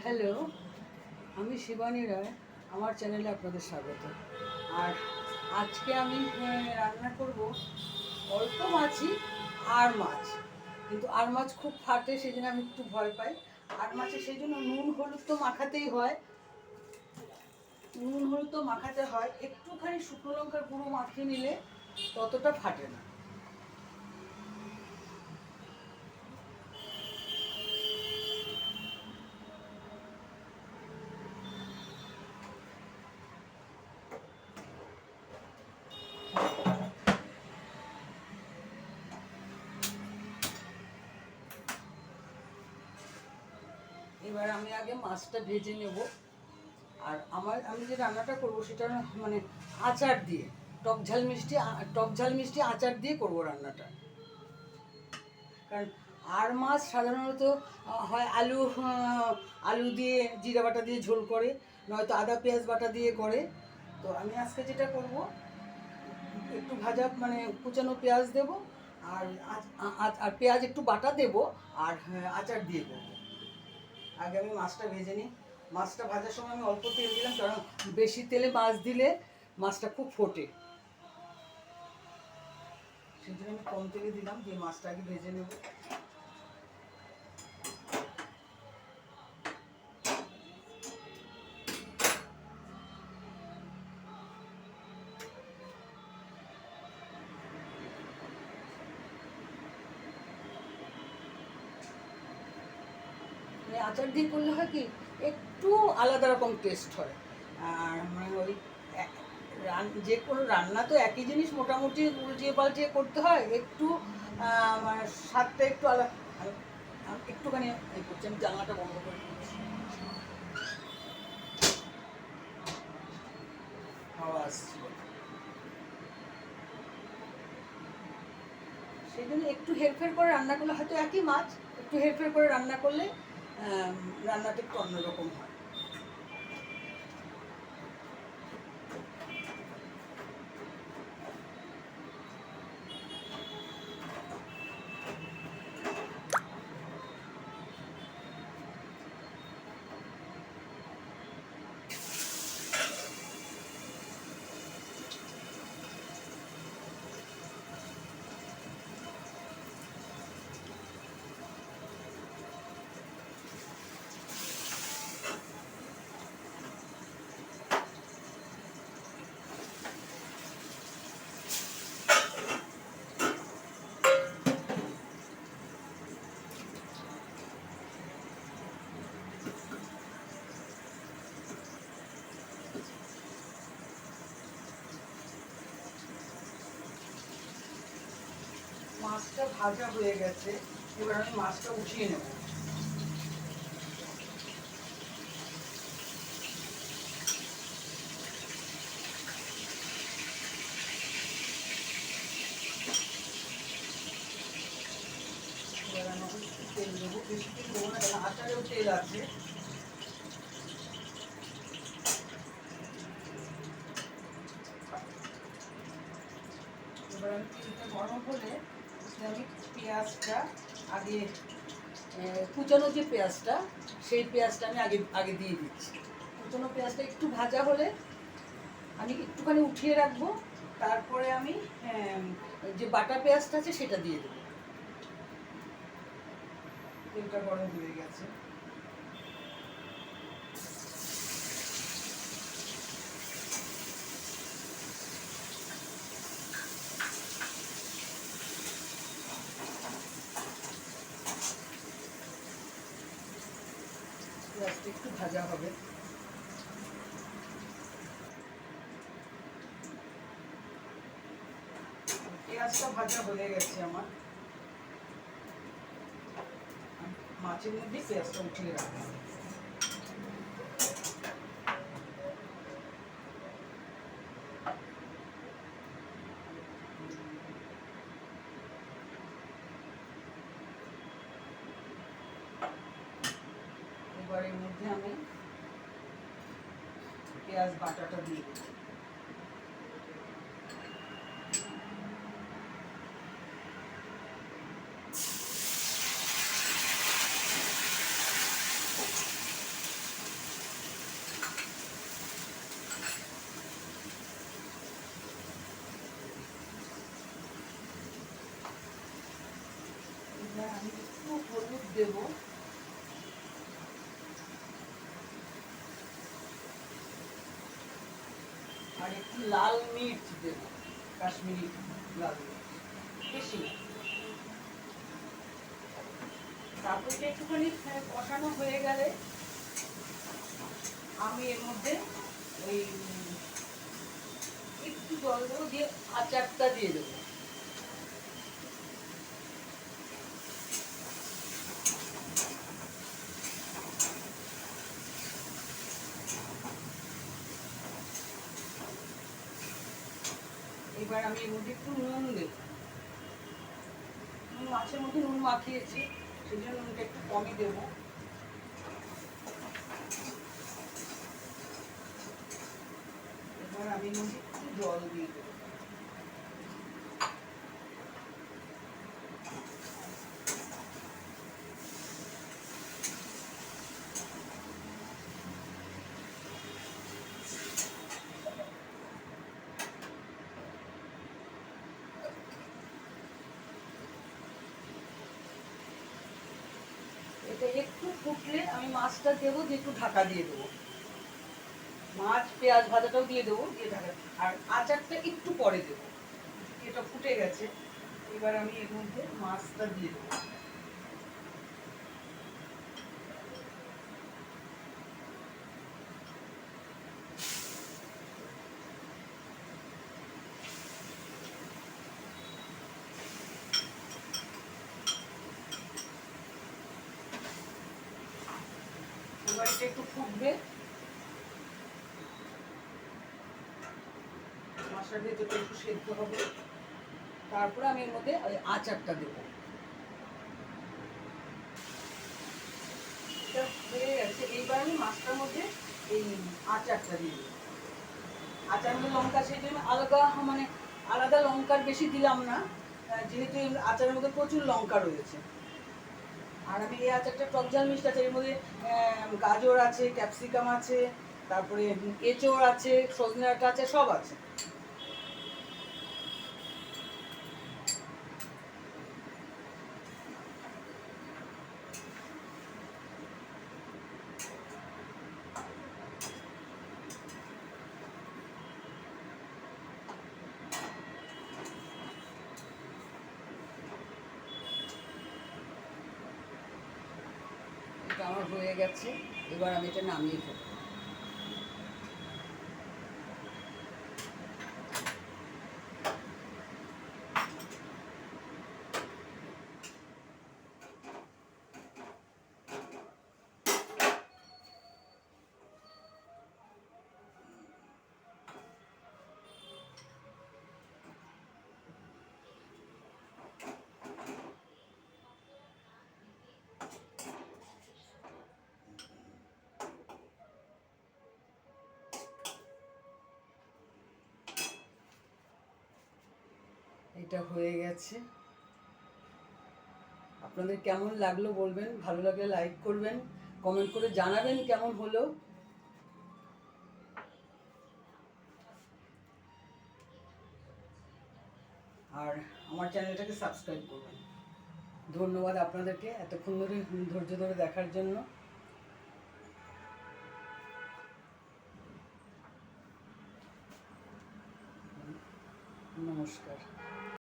Hello, আমি শিবানী রায়। আমার চ্যানেলে আপনাদের স্বাগত। আর আজকে আমি রান্না করব অল্প মাছই, আর মাছ। কিন্তু আর মাছ খুব ফাটে, সেই জন্য আমি একটু ভয় পাই। আর মাছে সেই জন্য নুন হলুদ তো মাখাতেই হয়, নুন হলুদ তো মাখাতে হয়। একটুখানি শুকনো লঙ্কার গুঁড়ো মাখিয়ে নিলে ততটা ফাটে না। এবার আমি আগে মাছটা ভেজে নেব। আর আমি যে রান্নাটা করব সেটা মানে আচার দিয়ে, টক ঝাল মিষ্টি আচার দিয়ে করব রান্নাটা। কারণ আর মাছ সাধারণত হয় আলু দিয়ে জিরা বাটা দিয়ে ঝোল করে, নয়তো আদা পেঁয়াজ বাটা দিয়ে করে। তো আমি আজকে যেটা করব, একটু ভাজা মানে কুচানো পেঁয়াজ দেব, আর আর পেঁয়াজ একটু বাটা দেব, আর আচার দিয়ে করবো। আগে আমি মাছটা ভেজে নিই। মাছটা ভাজার সময় আমি অল্প তেল দিলাম, কারণ বেশি তেলে মাছ দিলে মাছটা খুব ফোটে। সেই জন্য আমি কম তেলে দিলাম, দিয়ে মাছটা আগে ভেজে নেব। আচার দিয়ে করলে হয় কি, একটু আলাদা রকম টেস্ট হয়। আর মানে ওই যে কোনো রান্না তো একই জিনিস মোটামুটি উল্টিয়ে পাল্টিয়ে করতে হয়, একটু মানে স্বাদটা একটু আলাদা। আমি একটুখানি এই করছি, আমি জানলাটা বন্ধ করে দিচ্ছি, হাওয়া আসছিল। সেই জন্য একটু হেরফের করে রান্না করলে, হয়তো একই মাছ একটু হেরফের করে রান্না করলে রান্নাটা একটু অন্যরকম হয়। মাছটা ভাজা হয়ে গেছে, এবার আমি মাছটা উঠিয়ে নেব। এবার আমি একটু তেল দেবো, বেশি তেল দেবো না, কারণ আচারেও তেল আছে। এবার আমি তেলটা গরম হলে আমি পেঁয়াজটা আগে, কুচানো যে পেঁয়াজটা, সেই পেঁয়াজটা আমি আগে আগে দিয়ে দিচ্ছি। কুচানো পেঁয়াজটা একটু ভাজা হলে আমি একটুখানি উঠিয়ে রাখবো, তারপরে আমি যে বাটা পেঁয়াজটা আছে সেটা দিয়ে দেবো। তেলটা গরম হয়ে গেছে। পেঁয়াজটা একটু ভাজা হবে। পেঁয়াজটা ভাজা হয়ে গেছে আমার, মাছের মধ্যে পেঁয়াজটা উঠিয়ে রাখবো। এবার এর মধ্যে আমি পেঁয়াজ বাটাটা দিয়ে দেবো। আর একটু লাল মির্চ দেবো, কাশ্মীরি লাল মির্চ, বেশি না। তারপর একটুখানি কষানো হয়ে গেলে আমি এর মধ্যে ওই একটু জল দেবো, দিয়ে আচারটা দিয়ে দেবো। এবার আমি এর মধ্যে একটু নুন দেবো। মাছের মধ্যে নুন মাখিয়েছি, সেই জন্য নুনটা একটু কমই দেবো। এবার আমি এর মধ্যে একটু জল দিয়ে দেবো। এটা একটু ফুটলে আমি মাছটা দেবো, দিয়ে একটু ঢাকা দিয়ে দেবো। মাছ পেঁয়াজ ভাজাটাও দিয়ে দেবো, দিয়ে ঢাকা। আর আচারটা একটু পরে দেবো। এটা ফুটে গেছে, এবার আমি এর মধ্যে মাছটা দিয়ে দেবো। এবার এটা একটু ফুটবে, মাছের ভেতরটা একটু সেদ্ধ হবে, তারপরে আমি এর মধ্যে ওই আচারটা দেবো। এটা হয়ে গেছে, এইবার আমি মাছটার মধ্যে এই আচারটা দিয়ে দেবো। আচার মধ্যে লঙ্কা, সেই জন্য আলাদা মানে আলাদা লঙ্কার বেশি দিলাম না, যেহেতু এই আচারের মধ্যে প্রচুর লঙ্কা রয়েছে। আর আমি এই আচারটা টক ঝাল মিষ্টি আছে, এর মধ্যে গাজর আছে, ক্যাপসিকাম আছে, তারপরে এঁচোড় আছে, সজনে ডাঁটা আছে, সব আছে। এটা আমার হয়ে গেছে, এবার আমি এটা নামিয়ে ফেলবো। এটা হয়ে গেছে। আপনাদের কেমন লাগলো বলবেন, ভালো লাগলে লাইক করবেন, কমেন্ট করে জানাবেন কেমন হলো। আর আমার চ্যানেলটাকে সাবস্ক্রাইব করবেন। ধন্যবাদ আপনাদেরকে এতক্ষণ ধরে ধৈর্য ধরে দেখার জন্য। নমস্কার।